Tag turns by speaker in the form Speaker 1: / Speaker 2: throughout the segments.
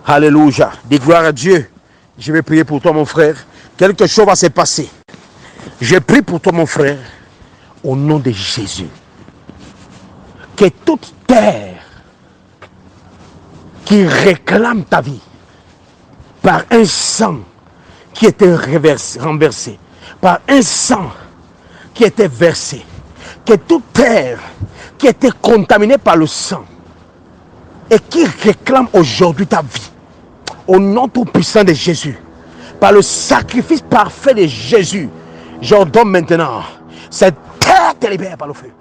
Speaker 1: Alléluia. Dis gloire à Dieu. Je vais prier pour toi, mon frère. Quelque chose va se passer. Je prie pour toi, mon frère, au nom de Jésus. Que toute terre qui réclame ta vie par un sang qui était renversé, par un sang qui était versé, que toute terre qui était contaminée par le sang et qui réclame aujourd'hui ta vie, au nom tout puissant de Jésus, par le sacrifice parfait de Jésus, j'ordonne maintenant, cette terre te libère par le feu.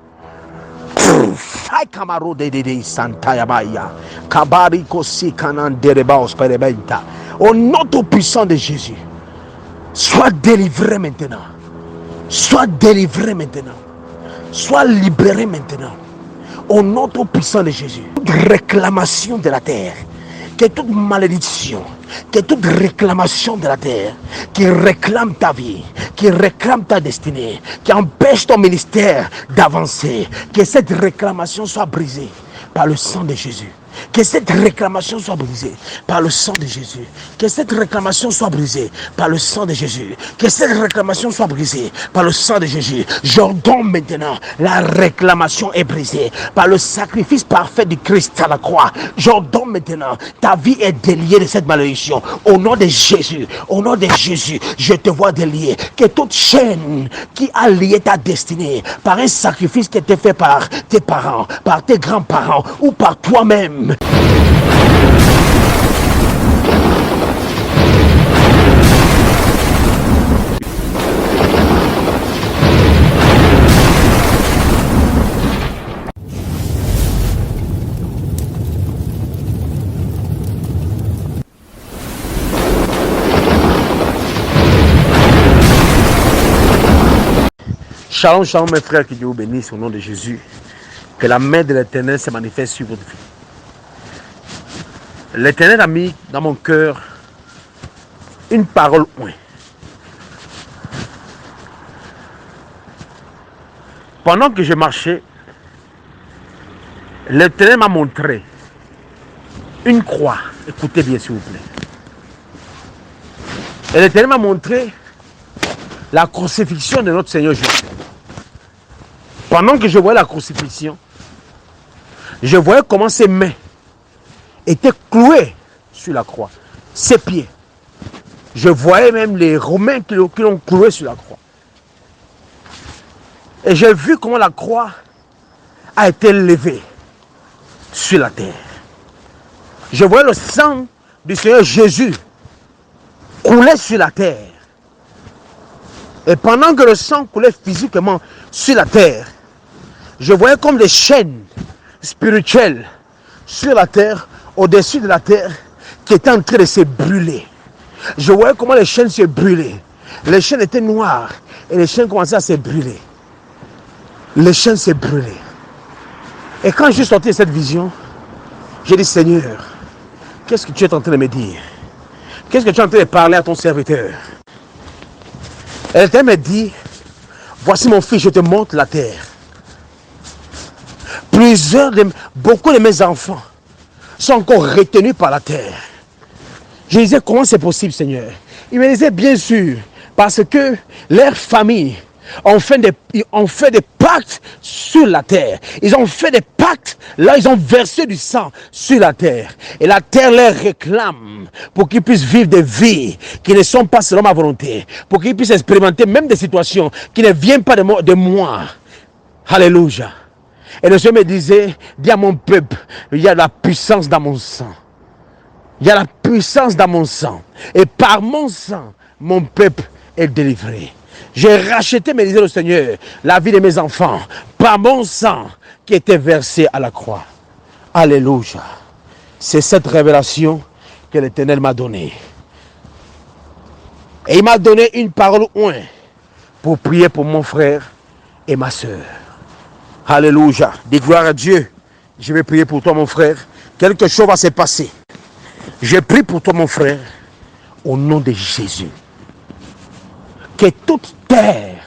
Speaker 1: Au nom tout puissant de Jésus, sois délivré maintenant. Sois délivré maintenant. Sois libéré maintenant. Au nom tout puissant de Jésus. Toute réclamation de la terre, que toute malédiction, que toute réclamation de la terre qui réclame ta vie, qui réclame ta destinée, qui empêche ton ministère d'avancer, que cette réclamation soit brisée par le sang de Jésus. Que cette réclamation soit brisée par le sang de Jésus. Que cette réclamation soit brisée par le sang de Jésus. Que cette réclamation soit brisée par le sang de Jésus. J'ordonne maintenant, la réclamation est brisée par le sacrifice parfait du Christ à la croix. J'ordonne maintenant, ta vie est déliée de cette malédiction. Au nom de Jésus, au nom de Jésus, je te vois délié. Que toute chaîne qui a lié ta destinée par un sacrifice qui a été fait par tes parents, par tes grands-parents ou par toi-même, Shalom, shalom mes frères, que Dieu vous bénisse au nom de Jésus. Que la main de l'Éternel se manifeste sur votre vie. L'Éternel a mis dans mon cœur une parole oint. Pendant que je marchais, l'Éternel m'a montré une croix. Écoutez bien s'il vous plaît. Et l'Éternel m'a montré la crucifixion de notre Seigneur Jésus. Pendant que je voyais la crucifixion, je voyais comment ses mains étaient clouées sur la croix. Ses pieds. Je voyais même les Romains qui l'ont cloué sur la croix. Et j'ai vu comment la croix a été levée sur la terre. Je voyais le sang du Seigneur Jésus couler sur la terre. Et pendant que le sang coulait physiquement sur la terre, je voyais comme des chaînes spirituelles sur la terre, au-dessus de la terre, qui étaient en train de se brûler. Je voyais comment les chaînes se brûlaient. Les chaînes étaient noires et les chaînes commençaient à se brûler. Les chaînes se brûlaient. Et quand je suis sorti de cette vision, j'ai dit, Seigneur, qu'est-ce que tu es en train de me dire? Qu'est-ce que tu es en train de parler à ton serviteur? Et l'Éternel me dit, voici mon fils, je te montre la terre. Beaucoup de mes enfants sont encore retenus par la terre. Je disais, comment c'est possible, Seigneur? Il me disait, bien sûr, parce que leurs familles ont fait des pactes sur la terre. Ils ont fait des pactes, là ils ont versé du sang sur la terre. Et la terre les réclame pour qu'ils puissent vivre des vies qui ne sont pas selon ma volonté. Pour qu'ils puissent expérimenter même des situations qui ne viennent pas de moi. Alléluia. Et le Seigneur me disait, dis à mon peuple, il y a la puissance dans mon sang. Il y a la puissance dans mon sang. Et par mon sang, mon peuple est délivré. J'ai racheté, me disait le Seigneur, la vie de mes enfants par mon sang qui était versé à la croix. Alléluia. C'est cette révélation que l'Éternel m'a donnée. Et il m'a donné une parole oint pour prier pour mon frère et ma soeur. Alléluia. Dis gloire à Dieu. Je vais prier pour toi, mon frère. Quelque chose va se passer. Je prie pour toi, mon frère, au nom de Jésus. Que toute terre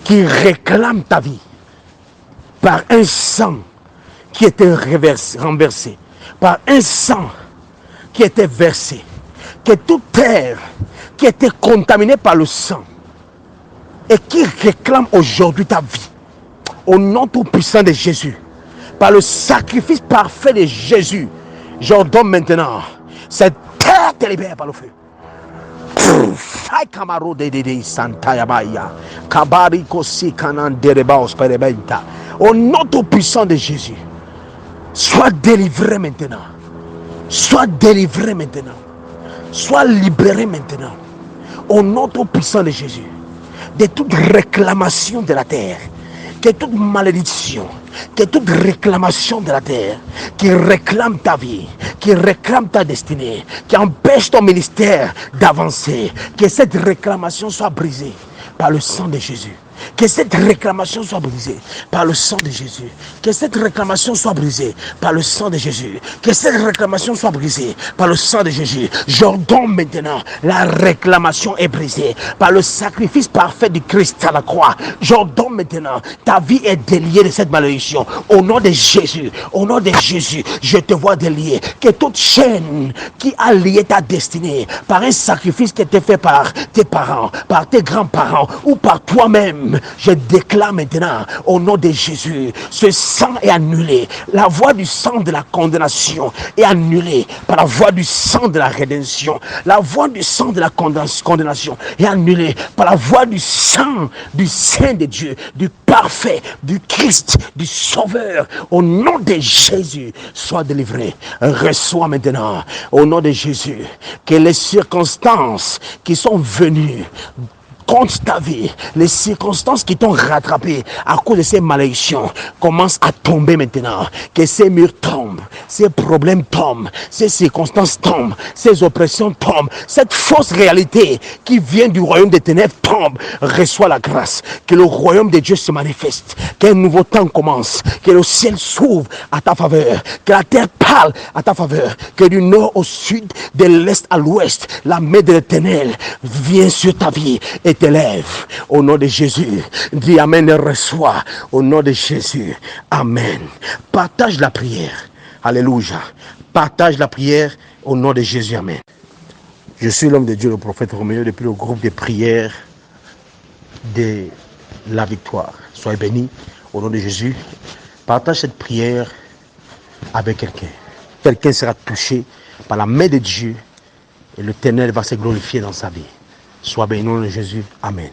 Speaker 1: qui réclame ta vie par un sang qui était renversé, par un sang qui était versé, que toute terre qui était contaminée par le sang et qui réclame aujourd'hui ta vie, au nom tout puissant de Jésus, par le sacrifice parfait de Jésus, j'ordonne maintenant, cette terre te libère par le feu. Au nom tout puissant de Jésus, sois délivré maintenant. Sois délivré maintenant. Sois libéré maintenant. Au nom tout puissant de Jésus, de toute réclamation de la terre, que toute malédiction, que toute réclamation de la terre qui réclame ta vie, qui réclame ta destinée, qui empêche ton ministère d'avancer, que cette réclamation soit brisée par le sang de Jésus. Que cette réclamation soit brisée par le sang de Jésus. Que cette réclamation soit brisée par le sang de Jésus. Que cette réclamation soit brisée par le sang de Jésus. J'ordonne maintenant, la réclamation est brisée par le sacrifice parfait du Christ à la croix. J'ordonne maintenant, ta vie est déliée de cette malédiction. Au nom de Jésus, au nom de Jésus, je te vois délié. Que toute chaîne qui a lié ta destinée par un sacrifice qui était fait par tes parents, par tes grands-parents ou par toi-même, je déclare maintenant au nom de Jésus, ce sang est annulé. La voix du sang de la condamnation est annulée par la voix du sang de la rédemption. La voix du sang de la condamnation est annulée par la voix du sang du Saint de Dieu, du parfait, du Christ, du Sauveur. Au nom de Jésus, sois délivré. Reçois maintenant au nom de Jésus que les circonstances qui sont venues contre ta vie, les circonstances qui t'ont rattrapé à cause de ces malédictions commencent à tomber maintenant. Que ces murs tombent, ces problèmes tombent, ces circonstances tombent, ces oppressions tombent, cette fausse réalité qui vient du royaume des ténèbres tombe. Reçois la grâce, que le royaume de Dieu se manifeste, qu'un nouveau temps commence, que le ciel s'ouvre à ta faveur, que la terre parle à ta faveur, que du nord au sud, de l'est à l'ouest, la main de l'Éternel vient sur ta vie et t'élève. Au nom de Jésus, dis amen et reçois. Au nom de Jésus, amen. Partage la prière. Alléluia. Partage la prière au nom de Jésus, amen. Je suis l'homme de Dieu, le prophète Roméo, depuis le groupe de prière de la victoire. Soyez bénis au nom de Jésus. Partage cette prière avec quelqu'un. Quelqu'un sera touché par la main de Dieu et l'Éternel va se glorifier dans sa vie. Sois béni au nom de Jésus. Amen.